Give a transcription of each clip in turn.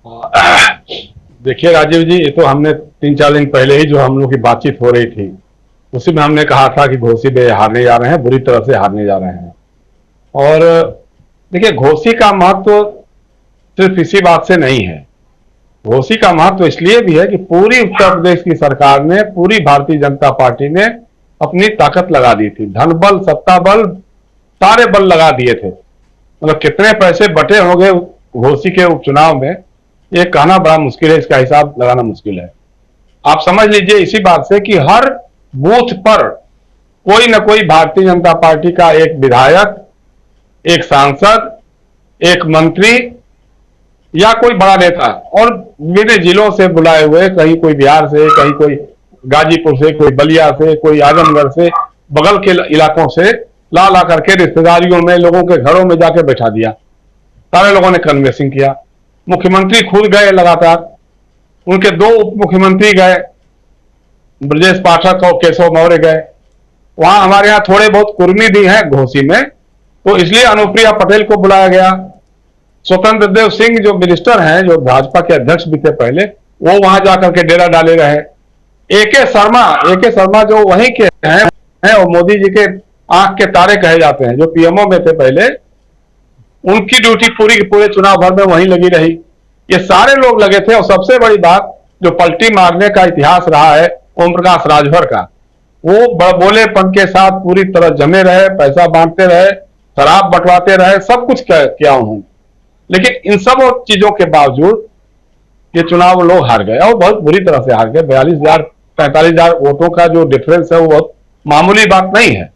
देखिए राजीव जी, ये तो हमने 3-4 दिन पहले ही जो हम लोग की बातचीत हो रही थी, उसी में हमने कहा था कि घोसी में हारने जा रहे हैं, बुरी तरह से हारने जा रहे हैं। और देखिए, घोसी का महत्व सिर्फ इसी बात से नहीं है। घोसी का महत्व इसलिए भी है कि पूरी उत्तर प्रदेश की सरकार ने, पूरी भारतीय जनता पार्टी ने अपनी ताकत लगा दी थी। धन बल, सत्ता बल, सारे बल लगा दिए थे। मतलब कितने पैसे बटे होंगे घोसी के उपचुनाव में, ये कहना बड़ा मुश्किल है, इसका हिसाब लगाना मुश्किल है। आप समझ लीजिए इसी बात से कि हर बूथ पर कोई न कोई भारतीय जनता पार्टी का एक विधायक, एक सांसद, एक मंत्री या कोई बड़ा नेता, और विभिन्न जिलों से बुलाए हुए, कहीं कोई बिहार से, कहीं कोई गाजीपुर से, कोई बलिया से, कोई आजमगढ़ से, बगल के इलाकों से ला ला करके रिश्तेदारियों में, लोगों के घरों में जाके बैठा दिया। सारे लोगों ने कन्वेंसिंग किया। मुख्यमंत्री खुद गए लगातार, उनके 2 उप मुख्यमंत्री गए, ब्रजेश पाठक और केशव मौर्य गए। वहां हमारे यहाँ थोड़े बहुत कुर्मी भी हैं घोसी में, तो इसलिए अनुप्रिया पटेल को बुलाया गया। स्वतंत्र देव सिंह जो मिनिस्टर हैं, जो भाजपा के अध्यक्ष भी थे पहले, वो वहां जाकर के डेरा डाले रहे। ए के शर्मा जो वहीं के हैं और मोदी जी के आंख के तारे कहे जाते हैं, जो पीएमओ में थे पहले, उनकी ड्यूटी पूरी पूरे चुनाव भर में वहीं लगी रही। ये सारे लोग लगे थे। और सबसे बड़ी बात, जो पलटी मारने का इतिहास रहा है ओम प्रकाश राजभर का, वो बड़बोलेपन के साथ पूरी तरह जमे रहे, पैसा बांटते रहे, शराब बंटवाते रहे, सब कुछ किया उन्होंने। लेकिन इन सब चीजों के बावजूद ये चुनाव लोग हार गए, और बहुत बुरी तरह से हार गए। 42,000-45,000 वोटों का जो डिफरेंस है वो बहुत मामूली बात नहीं है।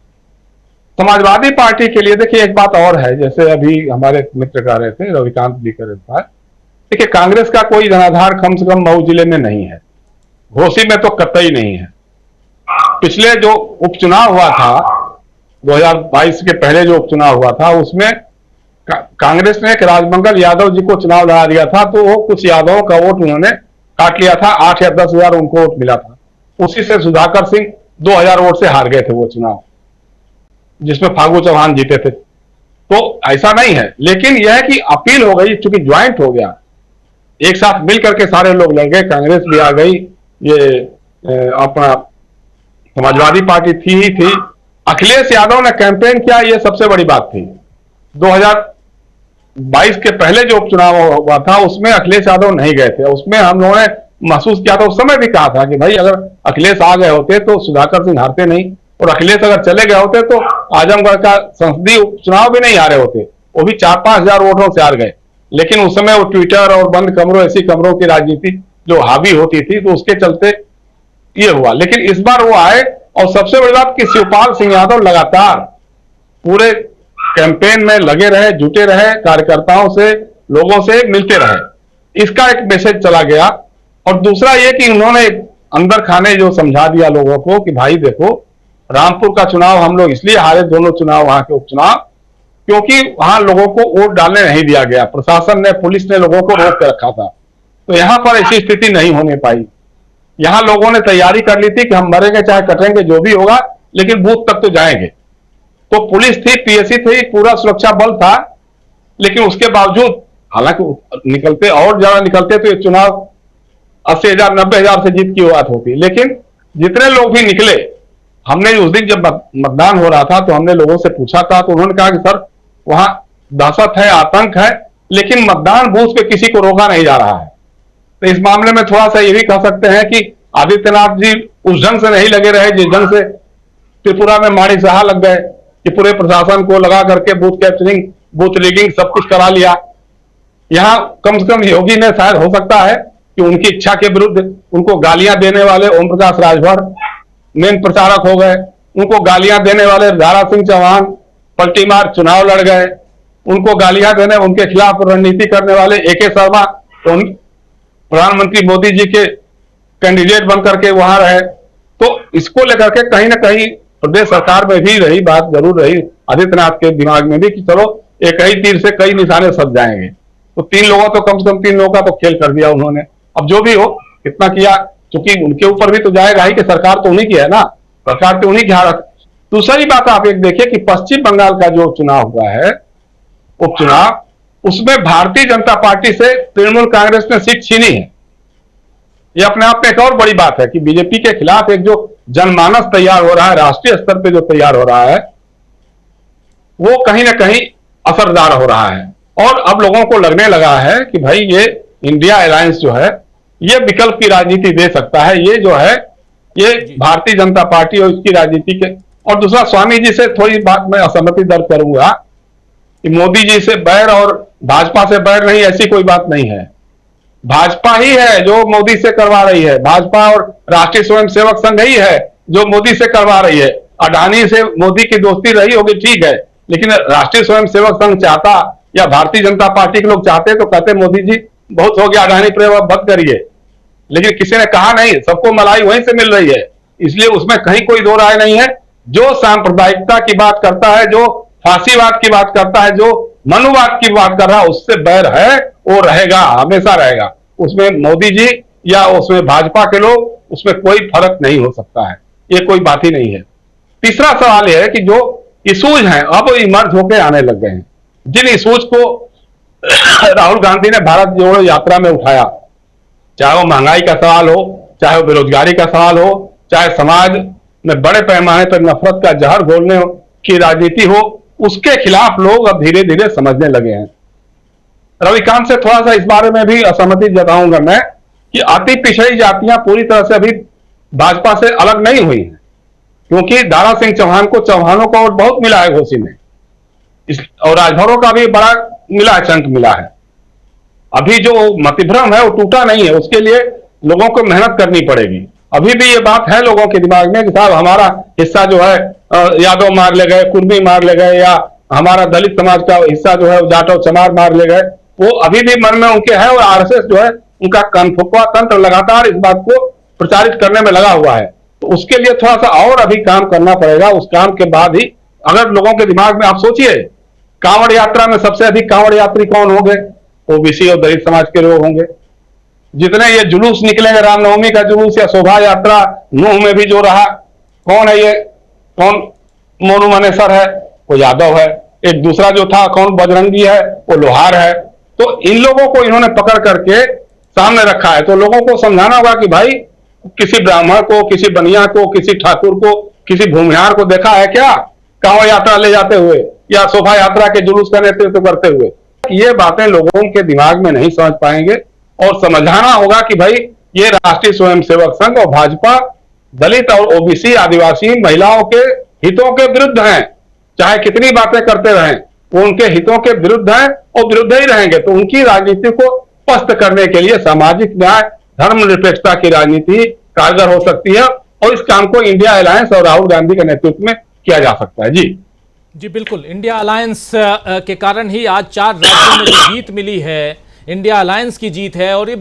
समाजवादी पार्टी के लिए देखिए एक बात और है, जैसे अभी हमारे मित्र कह रहे थे, रविकांत भी कह रहे थे। देखिए, कांग्रेस का कोई जनाधार कम से कम मऊ जिले में नहीं है, घोसी में तो कतई नहीं है। पिछले जो उपचुनाव हुआ था, 2022 के पहले जो उपचुनाव हुआ था, उसमें कांग्रेस ने एक राजमंगल यादव जी को चुनाव लड़ा दिया था, तो वो कुछ यादवों का वोट उन्होंने काट लिया था। 8 या 10 हजार उनको वोट मिला था। उसी से सुधाकर सिंह 2,000 वोट से हार गए थे वो चुनाव, जिसमें फागू चौहान जीते थे। तो ऐसा नहीं है, लेकिन यह है कि अपील हो गई, चूंकि ज्वाइंट हो गया, एक साथ मिल करके सारे लोग लड़ गए। कांग्रेस भी आ गई, ये अपना समाजवादी पार्टी थी ही थी। अखिलेश यादव ने कैंपेन किया, ये सबसे बड़ी बात थी। 2022 के पहले जो उपचुनाव हुआ था, उसमें अखिलेश यादव नहीं गए थे। उसमें हम लोगों ने महसूस किया था, उस समय भी कहा था कि भाई अगर अखिलेश आ गए होते तो सुधाकर सिंह हारते नहीं, और अखिलेश अगर चले गए होते तो आजमगढ़ का संसदीय उपचुनाव भी नहीं हारे होते, वो भी 4-5 हजार वोटों से हार गए। लेकिन उस समय वो ट्विटर और बंद कमरों, ऐसी कमरों की राजनीति जो हावी होती थी, तो उसके चलते ये हुआ। लेकिन इस बार वो आए, और सबसे बड़ी बात कि शिवपाल सिंह यादव लगातार पूरे कैंपेन में लगे रहे, जुटे रहे, कार्यकर्ताओं से, लोगों से मिलते रहे। इसका एक मैसेज चला गया। और दूसरा ये कि उन्होंने अंदर खाने जो समझा दिया लोगों को कि भाई देखो, रामपुर का चुनाव हम लोग इसलिए हारे, दोनों चुनाव, वहां के उपचुनाव, क्योंकि वहां लोगों को वोट डालने नहीं दिया गया। प्रशासन ने, पुलिस ने लोगों को रोक के रखा था। तो यहां पर ऐसी स्थिति नहीं होने पाई। यहां लोगों ने तैयारी कर ली थी कि हम मरेंगे चाहे कटेंगे, जो भी होगा, लेकिन बूथ तक तो जाएंगे। तो पुलिस थी, पीएससी थी, पूरा सुरक्षा बल था। लेकिन उसके बावजूद, हालांकि निकलते और ज्यादा निकलते तो ये चुनाव 80,000, 90,000 से जीत की बात होती। लेकिन जितने लोग भी निकले, हमने उस दिन जब मतदान हो रहा था तो हमने लोगों से पूछा था, तो उन्होंने कहा कि सर वहां दहशत है, आतंक है, लेकिन मतदान बूथ पे किसी को रोका नहीं जा रहा है। तो इस मामले में थोड़ा सा ये भी कह सकते हैं कि आदित्यनाथ जी उस ढंग से नहीं लगे रहे जिस ढंग से त्रिपुरा में माणिक साहा लग गए, कि पूरे प्रशासन को लगा करके बूथ कैप्चरिंग, बूथ लीगिंग सब कुछ करा लिया। यहां कम से कम योगी ने, शायद हो सकता है कि उनकी इच्छा के विरुद्ध उनको गालियां देने वाले ओम प्रकाश राजभर मेन प्रचारक हो गए, उनको गालियां देने वाले दारा सिंह चौहान पलटी मार चुनाव लड़ गए, उनको गालियां देने, उनके खिलाफ रणनीति करने वाले ए.के. शर्मा तो प्रधानमंत्री मोदी जी के कैंडिडेट बनकर के वहां रहे। तो इसको लेकर के कहीं ना कहीं प्रदेश सरकार में भी रही बात, जरूर रही आदित्यनाथ के दिमाग में भी, कि चलो एक ही तीर से कई निशाने सज जाएंगे। तो 3 लोगों तो कम से कम 3 लोगों का तो खेल कर दिया उन्होंने। अब जो भी हो, कितना किया, चूंकि उनके ऊपर भी तो जाएगा ही कि सरकार तो उन्हीं की है ना, सरकार तो उन्हीं की हालत। दूसरी बात आप एक देखिए कि पश्चिम बंगाल का जो चुनाव हुआ है, उपचुनाव, उसमें भारतीय जनता पार्टी से तृणमूल कांग्रेस ने सीट छीनी है। यह अपने आप में एक और बड़ी बात है कि बीजेपी के खिलाफ एक जो जनमानस तैयार हो रहा है, राष्ट्रीय स्तर पे जो तैयार हो रहा है, वो कहीं ना कहीं असरदार हो रहा है। और अब लोगों को लगने लगा है कि भाई ये इंडिया अलायंस जो है ये विकल्प की राजनीति दे सकता है। ये जो है ये भारतीय जनता पार्टी और इसकी राजनीति के। और दूसरा, स्वामी जी से थोड़ी बात मैं असहमति दर्ज करूंगा कि मोदी जी से बैर और भाजपा से बैर नहीं, ऐसी कोई बात नहीं है। भाजपा ही है जो मोदी से करवा रही है, भाजपा और राष्ट्रीय स्वयंसेवक संघ ही है जो मोदी से करवा रही है। अडानी से मोदी की दोस्ती रही होगी, ठीक है, लेकिन राष्ट्रीय स्वयंसेवक संघ चाहता या भारतीय जनता पार्टी के लोग चाहते तो कहते मोदी जी बहुत हो गया, अडानी पर बंद करिए। लेकिन किसी ने कहा नहीं, सबको मलाई वहीं से मिल रही है, इसलिए उसमें कहीं कोई दो राय नहीं है। जो सांप्रदायिकता की बात करता है, जो फांसीवाद की बात करता है, जो मनुवाद की बात कर रहा है, उससे बैर है, वो रहेगा, हमेशा रहेगा। उसमें मोदी जी या उसमें भाजपा के लोग, उसमें कोई फर्क नहीं हो सकता है, ये कोई बात ही नहीं है। तीसरा सवाल यह है कि जो इशूज हैं अब इमर्ज होकर आने लग गए हैं। जिन इशूज को राहुल गांधी ने भारत जोड़ो यात्रा में उठाया, चाहे वो महंगाई का सवाल हो, चाहे वो बेरोजगारी का सवाल हो, चाहे समाज में बड़े पैमाने पर नफरत का जहर घोलने की राजनीति हो, उसके खिलाफ लोग अब धीरे धीरे समझने लगे हैं। रविकांत से थोड़ा सा इस बारे में भी असहमति जताऊंगा मैं कि अति पिछड़ी जातियां पूरी तरह से अभी भाजपा से अलग नहीं हुई हैं, क्योंकि दारा सिंह चौहान को चौहानों का वोट बहुत मिला है घोसी में, और राजभरों का भी बड़ा मिला है, चंक मिला है। अभी जो मतिभ्रम है वो टूटा नहीं है, उसके लिए लोगों को मेहनत करनी पड़ेगी। अभी भी ये बात है लोगों के दिमाग में कि साहब हमारा हिस्सा जो है यादव मार ले गए, कुर्मी मार ले गए, या हमारा दलित समाज का हिस्सा जो है जाटव चमार मार ले गए, वो अभी भी मन में उनके है। और आरएसएस जो है उनका कनफुकवा तंत्र लगातार इस बात को प्रचारित करने में लगा हुआ है। तो उसके लिए थोड़ा सा और अभी काम करना पड़ेगा। उस काम के बाद ही अगर लोगों के दिमाग में, आप सोचिए कांवड़ यात्रा में सबसे अधिक कांवड़ यात्री कौन होंगे? ओबीसी और दलित समाज के लोग होंगे। जितने ये जुलूस निकलेंगे, रामनवमी का जुलूस या शोभा यात्रा, नूह में भी जो रहा, कौन है ये? कौन मोनू मनेसर है? वो यादव है। एक दूसरा जो था कौन, बजरंगी है, वो लोहार है। तो इन लोगों को इन्होंने पकड़ करके सामने रखा है। तो लोगों को समझाना होगा कि भाई किसी ब्राह्मण को, किसी बनिया को, किसी ठाकुर को, किसी भूमिहार को देखा है क्या कांवड़ यात्रा ले जाते हुए या शोभा यात्रा के जुलूस का नेतृत्व करते हुए? ये बातें लोगों के दिमाग में नहीं समझ पाएंगे। और समझाना होगा कि भाई ये राष्ट्रीय स्वयंसेवक संघ और भाजपा दलित और ओबीसी, आदिवासी, महिलाओं के हितों के विरुद्ध हैं। चाहे कितनी बातें करते रहें, वो उनके हितों के विरुद्ध हैं और विरुद्ध ही रहेंगे। तो उनकी राजनीति को पस्त करने के लिए सामाजिक न्याय, धर्मनिरपेक्षता की राजनीति कारगर हो सकती है, और इस काम को इंडिया अलायंस और राहुल गांधी के नेतृत्व में किया जा सकता है। जी बिल्कुल, इंडिया अलायंस के कारण ही आज 4 राज्यों में जो जीत मिली है, इंडिया अलायंस की जीत है। और ये